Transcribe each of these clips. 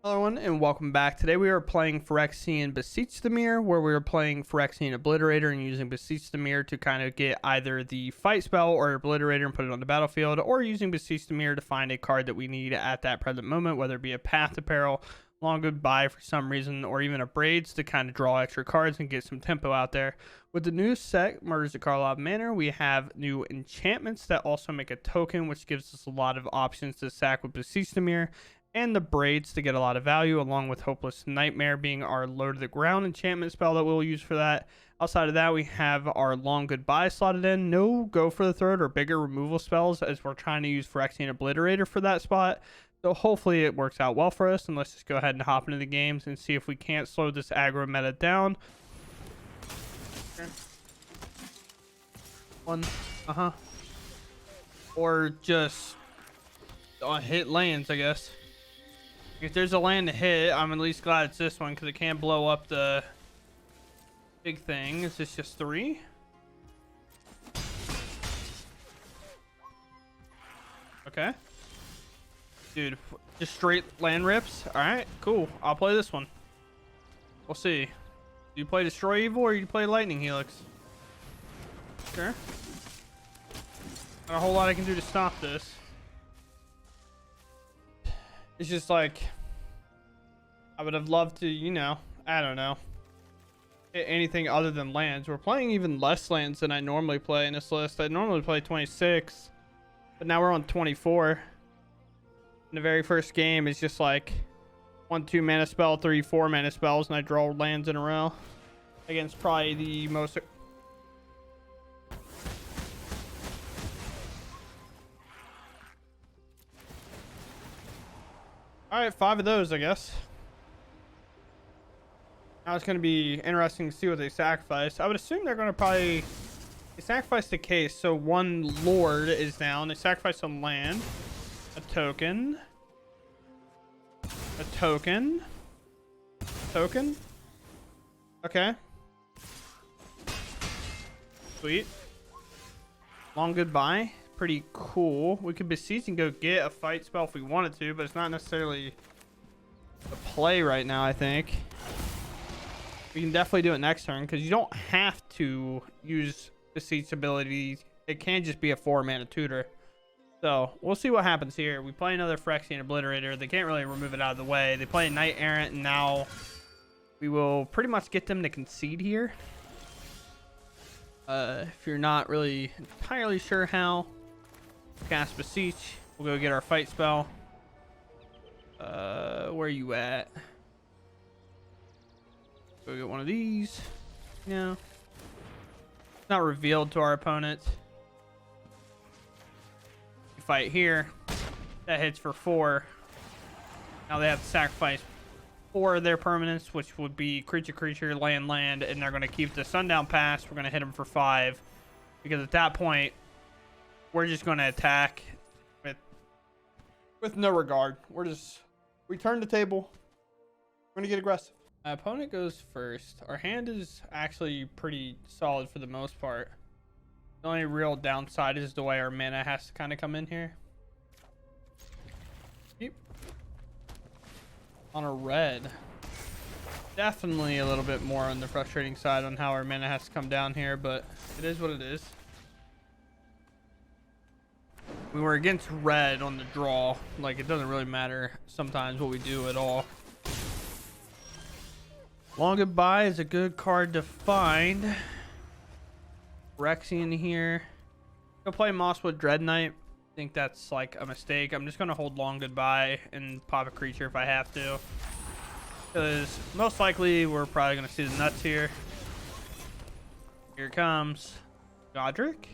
Hello everyone and welcome back. Today we are playing Phyrexian Beseech the Mirror, where we are playing Phyrexian Obliterator and using Beseech the Mirror to kind of get either the fight spell or Obliterator and put it on the battlefield, or using Beseech the Mirror to find a card that we need at that present moment, whether it be a Path to Peril, Long Goodbye for some reason, or even a Braids to kind of draw extra cards and get some tempo out there. With the new set, Murders at Karlov Manor, we have new enchantments that also make a token, which gives us a lot of options to sack with Beseech the Mirror, and the Braids to get a lot of value, along with Hopeless Nightmare being our low to the ground enchantment spell that we'll use for that. Outside of that, we have our Long Goodbye slotted in. No Go for the Throat or bigger removal spells, as we're trying to use Phyrexian Obliterator for that spot. So hopefully it works out well for us, and let's just go ahead and hop into the games and see if we can't slow this aggro meta down. One, or just hit lands, I guess. If there's a land to hit, I'm at least glad it's this one because it can't blow up the big thing. Is this just 3? Okay. Dude, just straight land rips. Alright, cool. I'll play this one. We'll see. Do you play Destroy Evil or you play Lightning Helix? Sure. Not a whole lot I can do to stop this. It's just like, I would have loved to, I don't know, hit anything other than lands. We're playing even less lands than I normally play in this list. I normally play 26, but now we're on 24. In the very first game, it's just like 1-2 mana spell, 3-4 mana spells, and I draw lands in a row against probably the most... Alright, 5 of those, I guess. Now it's going to be interesting to see what they sacrifice. I would assume they're going to probably... They sacrifice the case, so 1 Lord is down. They sacrifice a land. A token. A token. Token. Okay. Sweet. Long Goodbye. Pretty cool. We could Beseech and go get a fight spell if we wanted to, but it's not necessarily the play right now. I think we can definitely do it next turn because you don't have to use Beseech's ability. It can just be a 4-mana tutor. So we'll see what happens here. We play another Phyrexian Obliterator. They can't really remove it out of the way. They play a Knight Errant, and now we will pretty much get them to concede here. If you're not really entirely sure how, cast Beseech. We'll go get our fight spell. Where are you at? Go get one of these. No. It's not revealed to our opponent. We fight here. That hits for 4. Now they have to sacrifice 4 of their permanents, which would be creature, land, and they're going to keep the Sundown Pass. We're going to hit them for 5. Because at that point, we're just going to attack with no regard. We turn the table. We're going to get aggressive. My opponent goes first. Our hand is actually pretty solid for the most part. The only real downside is the way our mana has to kind of come in here. Yep. On a red. Definitely a little bit more on the frustrating side on how our mana has to come down here, but it is what it is. We were against red on the draw. Like, it doesn't really matter sometimes what we do at all. Long Goodbye is a good card to find. Phyrexian here. Go play Mosswood Dread Knight. I think that's like a mistake. I'm just going to hold Long Goodbye and pop a creature if I have to. Because most likely we're probably going to see the nuts here. Here it comes. Godric.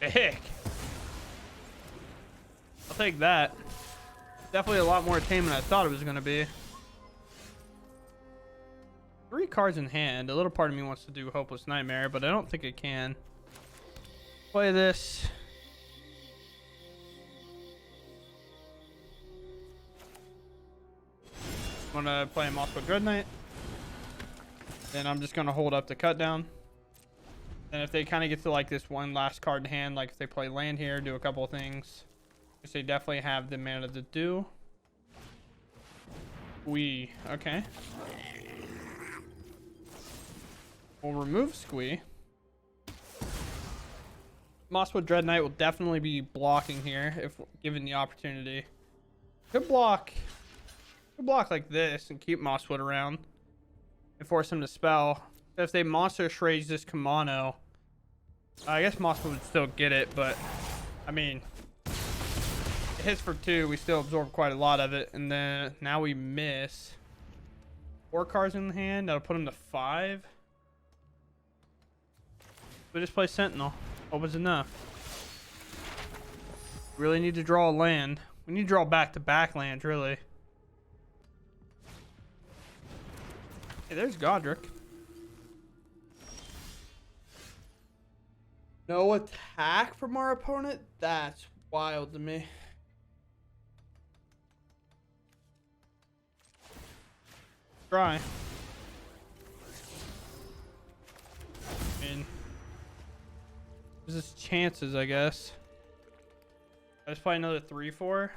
Heck. I'll take that. Definitely a lot more tame than I thought it was going to be. 3 cards in hand. A little part of me wants to do Hopeless Nightmare, but I don't think it can. Play this. I'm going to play Mosswood Dread Knight. Then I'm just going to hold up the cut down. And if they kind of get to like this one last card in hand, like if they play land here, do a couple of things, which they definitely have the mana to do. Okay. We'll remove Squee. Mosswood Dread Knight will definitely be blocking here if given the opportunity. Could block like this and keep Mosswood around and force him to spell. If they monster shrage this Kamano, I guess Mosswood would still get it, but I mean, it hits for 2. We still absorb quite a lot of it, and then now we miss 4 cards in the hand. That'll put him to 5. We just play Sentinel. Hope it's enough. Really need to draw a land. We need to draw back-to-back lands, really. Hey, there's Godric. No attack from our opponent? That's wild to me. Try. I mean, there's just chances, I guess. I just play another 3/4.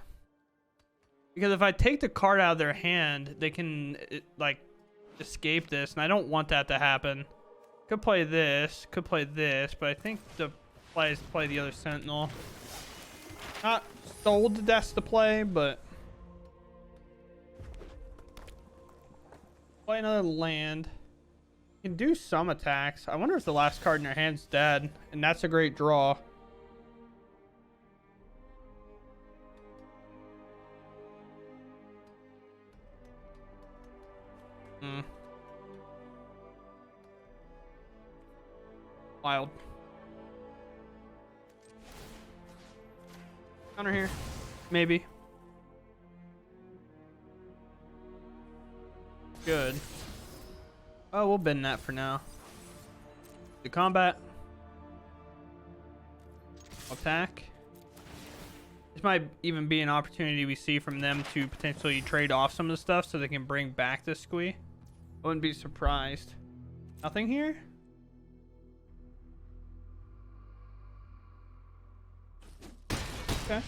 Because if I take the card out of their hand, they can like escape this, and I don't want that to happen. Could play this, but I think the play is to play the other Sentinel. Not sold that's the play, but play another land. You can do some attacks. I wonder if the last card in your hand's dead, and that's a great draw. Wild. Counter here. Maybe. Good. Oh, we'll bend that for now. The combat. Attack. This might even be an opportunity we see from them to potentially trade off some of the stuff so they can bring back this Squee. I wouldn't be surprised. Nothing here? Okay.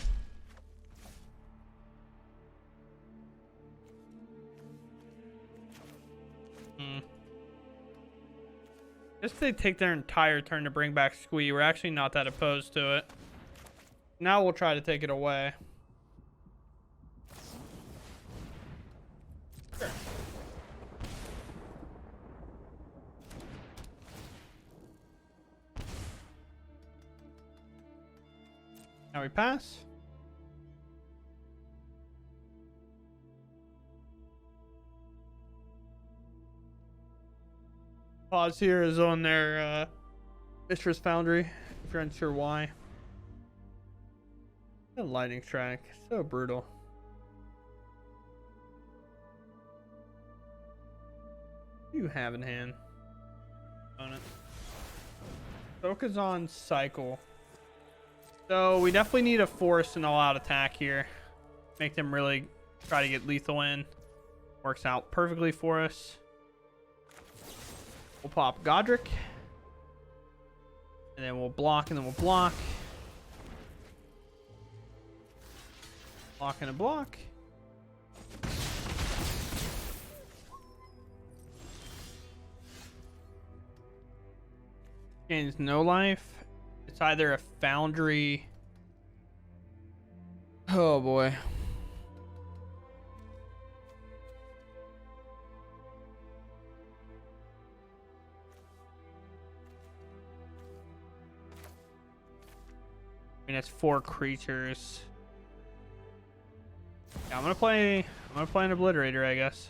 If they take their entire turn to bring back Squee, we're actually not that opposed to it. Now we'll try to take it away. Sure. Now we pass. Pause here is on their Mistress Foundry, if you're unsure why. The lightning strike, so brutal. What do you have in hand? Opponent. Focus on cycle. So we definitely need to force an all-out attack here. Make them really try to get lethal in. Works out perfectly for us. We'll pop Godric. And then we'll block, and then we'll block. Block and a block. Gains no life. It's either a Foundry. Oh boy. I mean, it's 4 creatures. Yeah, I'm gonna play an Obliterator, I guess.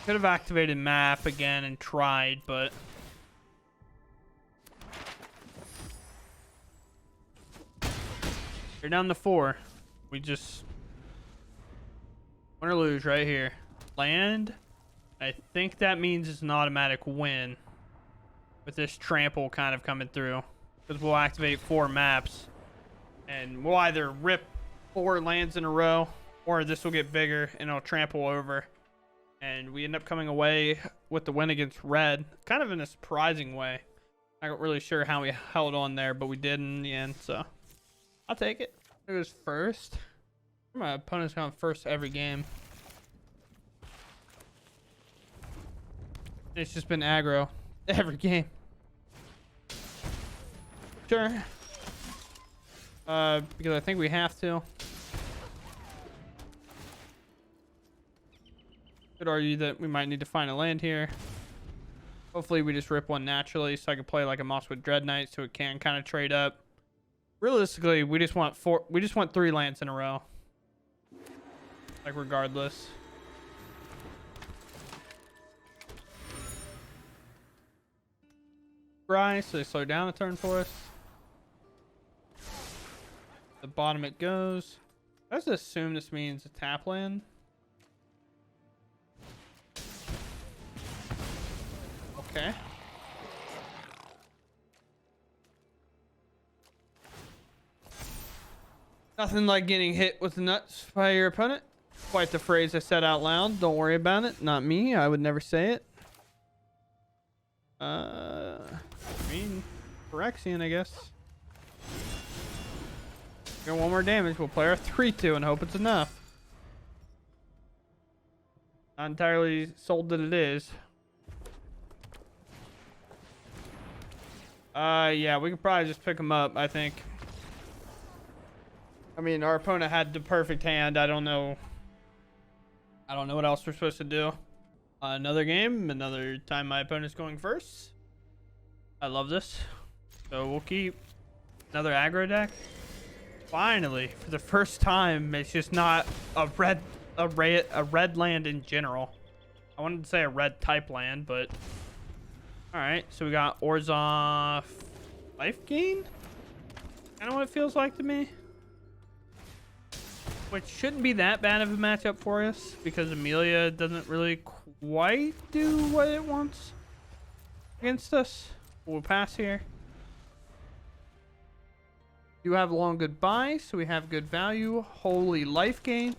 Could have activated map again and tried, but they're down to 4. We just win or lose right here. Land. I think that means it's an automatic win. With this trample kind of coming through, because we'll activate 4 maps, and we'll either rip 4 lands in a row, or this will get bigger and it'll trample over, And we end up coming away with the win against red, kind of in a surprising way. I'm not really sure how we held on there, but we did in the end, so I'll take it. It was first. My opponent's gone first every game. It's just been aggro every game. Sure. Because I think we have to. Could argue that we might need to find a land here. Hopefully we just rip one naturally so I can play like a Mosswood Dread Knight so it can kind of trade up. Realistically, we just want 3 lands in a row. Like regardless. Dry, so they slow down a turn for us. The bottom it goes. I just assume this means a tap land. Okay. Nothing like getting hit with the nuts by your opponent. Quite the phrase I said out loud. Don't worry about it. Not me. I would never say it. I mean, Phyrexian, I guess. Get one more damage. We'll play our 3/2 and hope it's enough. Not entirely sold that it is. Yeah, we could probably just pick him up, I think. I mean, our opponent had the perfect hand. I don't know what else we're supposed to do. Another game, another time my opponent's going first. I love this. So we'll keep another aggro deck. Finally, for the first time, it's just not a red land in general. I wanted to say a red type land, but all right. So we got Orzhov life gain. Kind of what it feels like to me. Which shouldn't be that bad of a matchup for us because Amelia doesn't really quite do what it wants against us. We'll pass here. You have long goodbye, so we have good value. Holy life gain.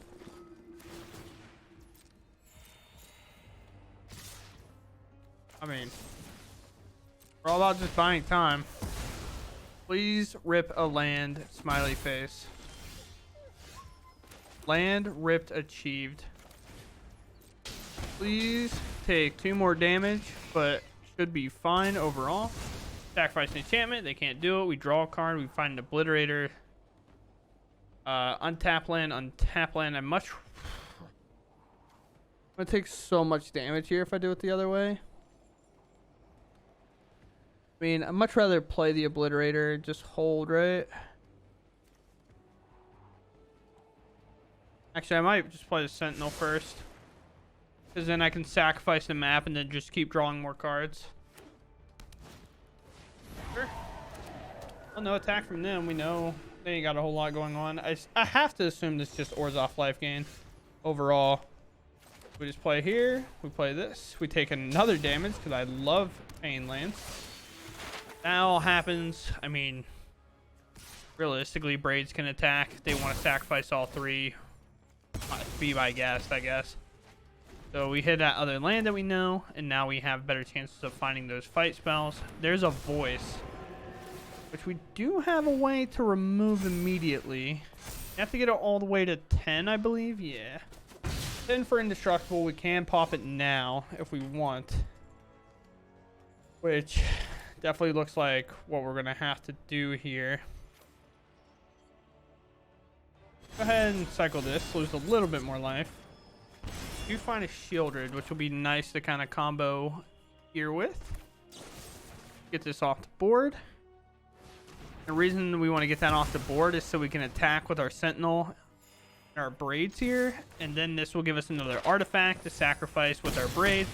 I mean, we're all about just buying time. Please rip a land, smiley face. Land ripped achieved. Please take 2 more damage, but should be fine overall. Sacrifice an enchantment. They can't do it. We draw a card. We find an Obliterator. Untap land. Untap land. I'm gonna take so much damage here if I do it the other way. I mean, I'd much rather play the Obliterator. Just hold, right? Actually, I might just play the Sentinel first. Because then I can sacrifice the map and then just keep drawing more cards. Sure. Well, no attack from them. We know they ain't got a whole lot going on. I have to assume this is just Orzhov life gain. Overall. We just play here. We play this. We take another damage because I love pain lands. That all happens. I mean, realistically, Braids can attack. They want to sacrifice all 3. Be my guest, I guess. So we hit that other land that we know, and now we have better chances of finding those fight spells. There's a voice, which we do have a way to remove immediately. You have to get it all the way to 10, I believe. Yeah. 10 for indestructible. We can pop it now if we want. Which definitely looks like what we're going to have to do here. Go ahead and cycle this. Lose a little bit more life. Do find a Shieldred, which will be nice to kind of combo here with. Get this off the board. The reason we want to get that off the board is so we can attack with our Sentinel and our Braids here. And then this will give us another artifact to sacrifice with our Braids.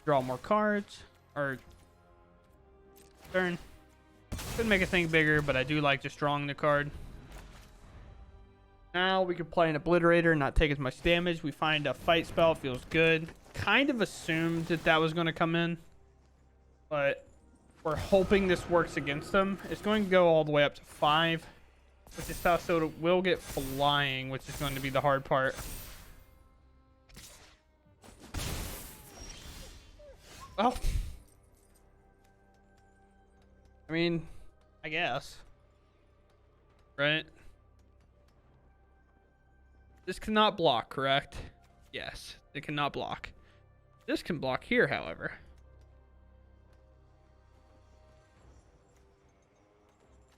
Draw more cards. Or turn. Could make a thing bigger, but I do like just drawing the card. Now we can play an Obliterator and not take as much damage. We find a fight spell. Feels good. Kind of assumed that was going to come in. But we're hoping this works against them. It's going to go all the way up to 5. Which is tough. So it will get flying, which is going to be the hard part. Well, I mean, I guess. Right? This cannot block, correct? Yes, it cannot block. This can block here, however.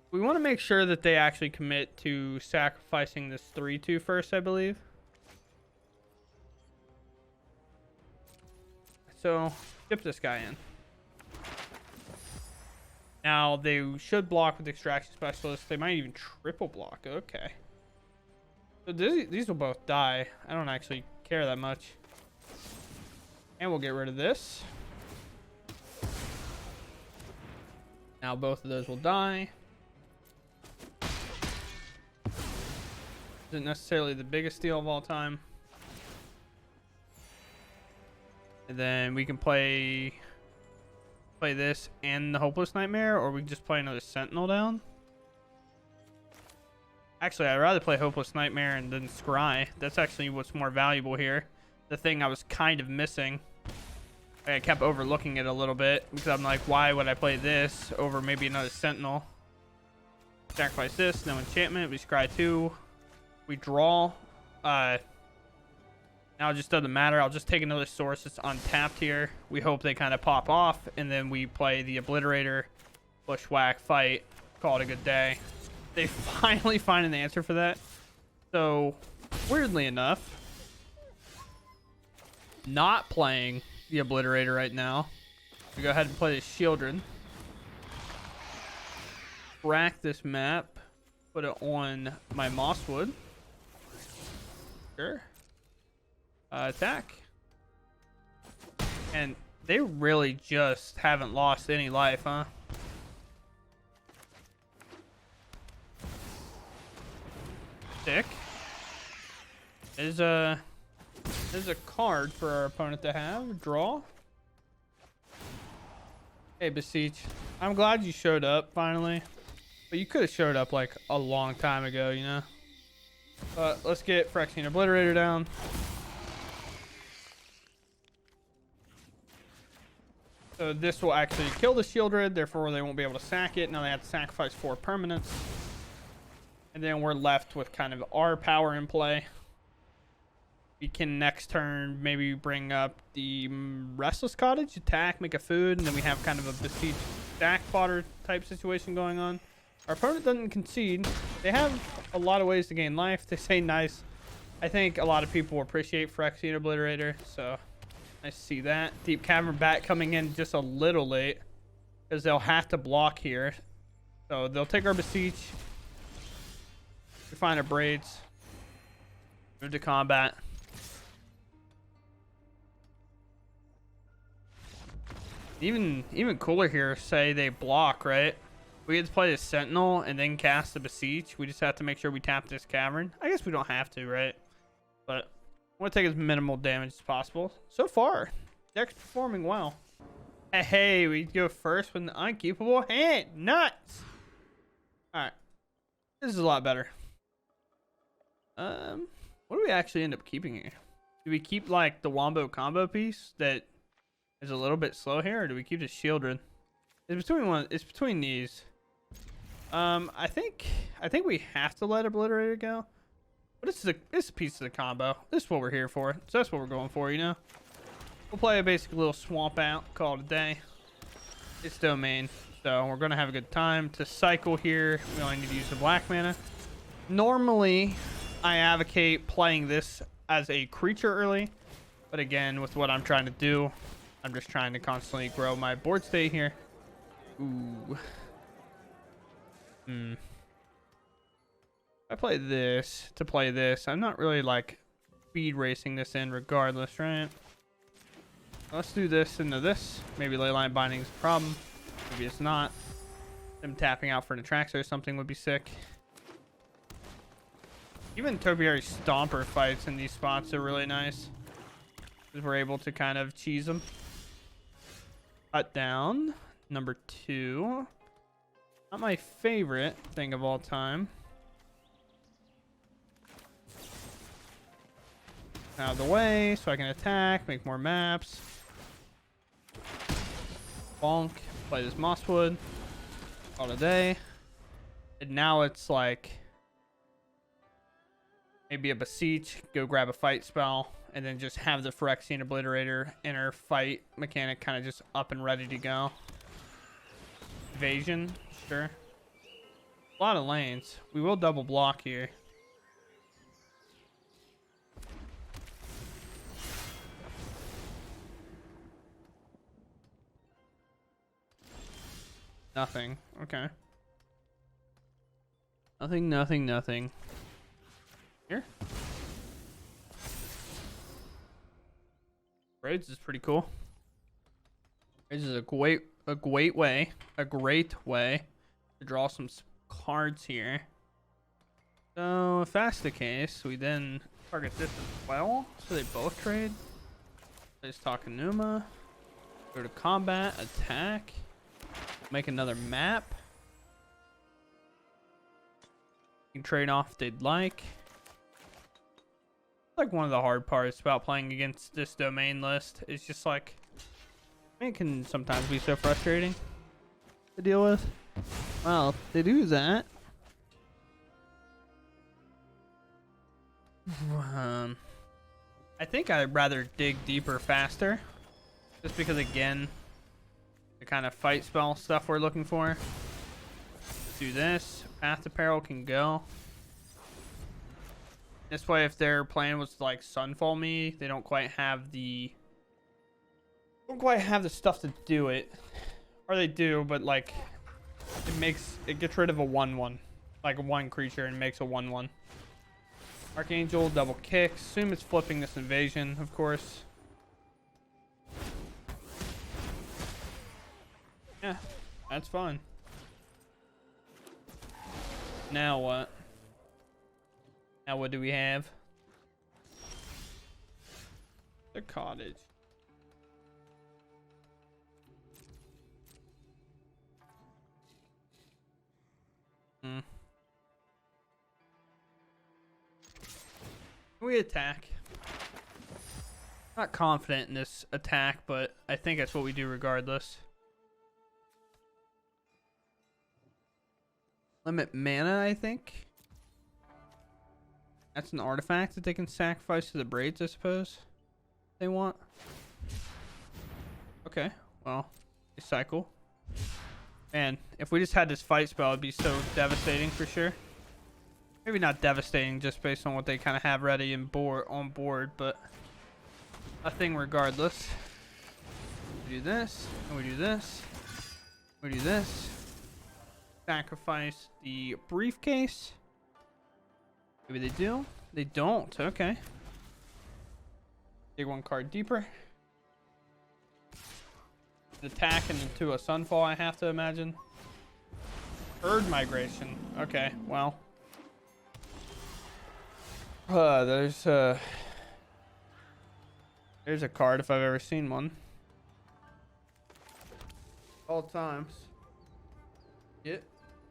We want to make sure that they actually commit to sacrificing this 3/2 first, I believe. So, skip this guy in. Now, they should block with Extraction Specialist. They might even triple block. Okay. So these will both die. I don't actually care that much. And we'll get rid of this. Now both of those will die. Isn't necessarily the biggest deal of all time. And then we can play this and the Hopeless Nightmare, or we can just play another Sentinel down. Actually, I'd rather play Hopeless Nightmare and then Scry. That's actually what's more valuable here. The thing I was kind of missing. I kept overlooking it a little bit because I'm like, why would I play this over maybe another Sentinel? Sacrifice this, no enchantment. We Scry 2. We draw. Now it just doesn't matter. I'll just take another source that's untapped here. We hope they kind of pop off, and then we play the Obliterator, bushwhack, fight, call it a good day. They finally find an answer for that. So, weirdly enough, not playing the Obliterator right now. We go ahead and play the Shieldred. Rack this map. Put it on my Mosswood. Sure. Attack. And they really just haven't lost any life, huh? Sick. There's a card for our opponent to have. Draw. Hey, Beseech. I'm glad you showed up finally. But you could have showed up like a long time ago, you know? But let's get Phyrexian Obliterator down. So this will actually kill the Shieldred, therefore they won't be able to sack it. Now they have to sacrifice 4 permanents. And then we're left with kind of our power in play. We can next turn maybe bring up the Restless Cottage, attack, make a food, and then we have kind of a Besiege stack fodder type situation going on. Our opponent doesn't concede. They have a lot of ways to gain life. They say nice. I think a lot of people appreciate Phyrexian Obliterator, so I see that. Deep Cavern Bat coming in just a little late because they'll have to block here. So they'll take our Beseech. We find our Braids. Move to combat. Even cooler here, say they block, right? We get to play the Sentinel and then cast the Beseech. We just have to make sure we tap this cavern. I guess we don't have to, right? But I want to take as minimal damage as possible. So far, deck's performing well. Hey, we go first with an unkeepable hand. Nuts! Alright. This is a lot better. What do we actually end up keeping here? Do we keep like the Wombo combo piece that is a little bit slow here, or do we keep the Shieldred? It's between these. I think we have to let Obliterator go. But it's a piece of the combo. This is what we're here for. So that's what we're going for, you know? We'll play a basic little swamp out, call it a day. It's domain. So we're gonna have a good time. To cycle here, we only need to use the black mana. Normally, I advocate playing this as a creature early. But again, with what I'm trying to do, I'm just trying to constantly grow my board state here. Ooh. I play this to play this. I'm not really like speed racing this in regardless, right? Let's do this into this. Maybe Leyline Binding is a problem. Maybe it's not. Them tapping out for an Atraxa or something would be sick. Even Topiary Stomper fights in these spots are really nice, because we're able to kind of cheese them. Cut down. Number 2. Not my favorite thing of all time. Out of the way so I can attack, make more maps. Bonk. Play this Mosswood. All day. And now it's like maybe a Beseech, go grab a fight spell, and then just have the Phyrexian Obliterator inner fight mechanic kind of just up and ready to go. Evasion, sure. A lot of lanes. We will double block here. Nothing. Okay. Nothing, nothing, nothing. Here. Raids is pretty cool. Raids is a great way to draw some cards here. So if that's the case, we then target this as well. So they both trade. Let's talk Numa. Go to combat, attack. Make another map. You can trade off if they'd like. Like one of the hard parts about playing against this domain list is just like, it can sometimes be so frustrating to deal with. Well, they do that. I think I'd rather dig deeper faster, just because again, the kind of fight spell stuff we're looking for. Let's do this. Path to Peril can go. This way, if their plan was to like Sunfall me, they don't quite have the stuff to do it, or they do, but like it gets rid of a 1/1, like a 1 creature, and makes a 1/1. Archangel double kick. Assume it's flipping this invasion, of course. Yeah, that's fine. Now what? Now what do we have? The cottage. We attack. Not confident in this attack, but I think that's what we do regardless. Limit mana, I think. That's an artifact that they can sacrifice to the braids, I suppose. They want. Okay, well, recycle. Man, if we just had this fight spell, it'd be so devastating for sure. Maybe not devastating, just based on what they kind of have ready and on board, but a thing regardless. We do this, and we do this. We do this. Sacrifice the briefcase. Maybe they do. They don't. Okay. Dig one card deeper. Attack into a Sunfall, I have to imagine. Herd migration. Okay, well. There's a card if I've ever seen one. All times. Yep.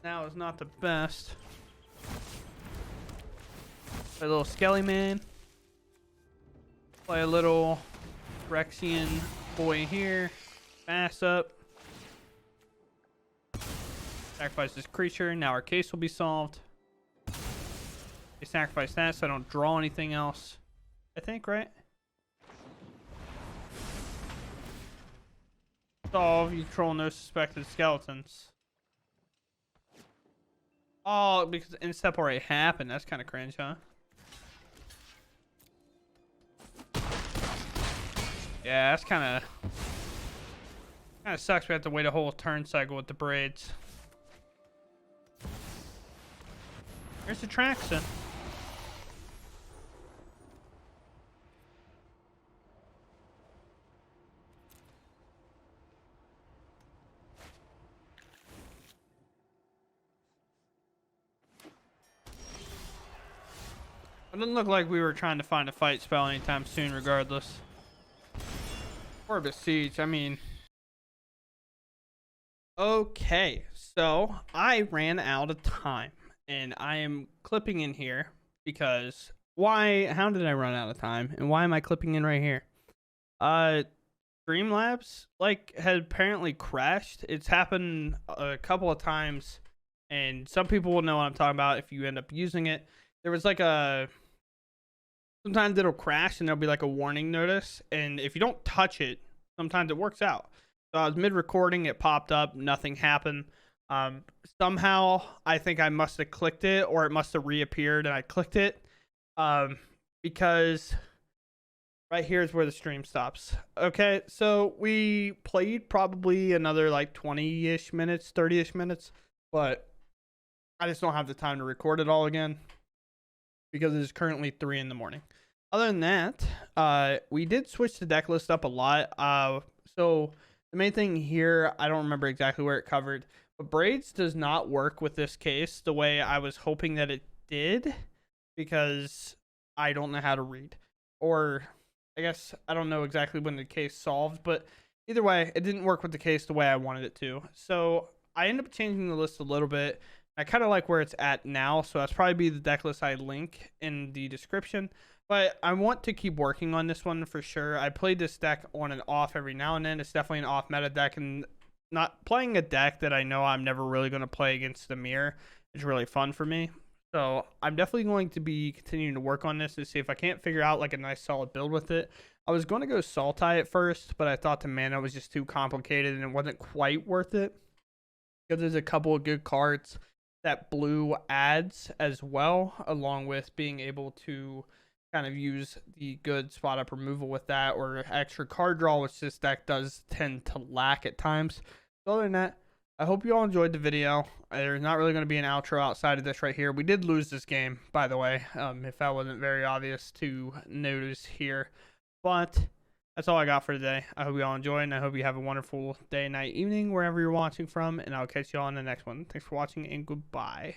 Now is not the best. Play a little Skelly Man. Play a little Phyrexian boy here. Pass up. Sacrifice this creature. Now our case will be solved. They sacrifice that so I don't draw anything else. I think, right? Solve. You control no suspected skeletons. Oh, because instep already happened. That's kind of cringe, huh? Yeah, that's kind of sucks. We have to wait a whole turn cycle with the braids. Here's the Traxa. It doesn't look like we were trying to find a fight spell anytime soon, regardless. Or Beseech, I mean. Okay, so I ran out of time. And I am clipping in here because how did I run out of time? And why am I clipping in right here? Streamlabs like had apparently crashed. It's happened a couple of times, and some people will know what I'm talking about if you end up using it. There was like a sometimes it'll crash and there'll be like a warning notice, and if you don't touch it, sometimes it works out. So I was mid recording, it popped up, nothing happened. Somehow I think I must have clicked it, or it must have reappeared and I clicked it. Because right here is where the stream stops. Okay, so we played probably another like 20-ish minutes, 30-ish minutes, but I just don't have the time to record it all again because it is currently 3 in the morning. Other than that, we did switch the deck list up a lot. So the main thing here, I don't remember exactly where it covered, but Braids does not work with this case the way I was hoping that it did, because I don't know how to read. Or I guess I don't know exactly when the case solved, but either way, it didn't work with the case the way I wanted it to. So I ended up changing the list a little bit. I kind of like where it's at now, so that's probably be the deck list I link in the description. But I want to keep working on this one for sure. I played this deck on and off every now and then. It's definitely an off meta deck, and not playing a deck that I know I'm never really going to play against the mirror is really fun for me. So I'm definitely going to be continuing to work on this to see if I can't figure out like a nice solid build with it. I was going to go Sultai at first, but I thought the mana was just too complicated and it wasn't quite worth it, because there's a couple of good cards that blue adds as well, along with being able to kind of use the good spot up removal with that, or extra card draw, which this deck does tend to lack at times. So other than that, I hope you all enjoyed the video. There's not really going to be an outro outside of this right here. We did lose this game, by the way, if that wasn't very obvious to notice here. But that's all I got for today. I hope you all enjoyed, and I hope you have a wonderful day, night, evening, wherever you're watching from, and I'll catch you all in the next one. Thanks for watching, and goodbye.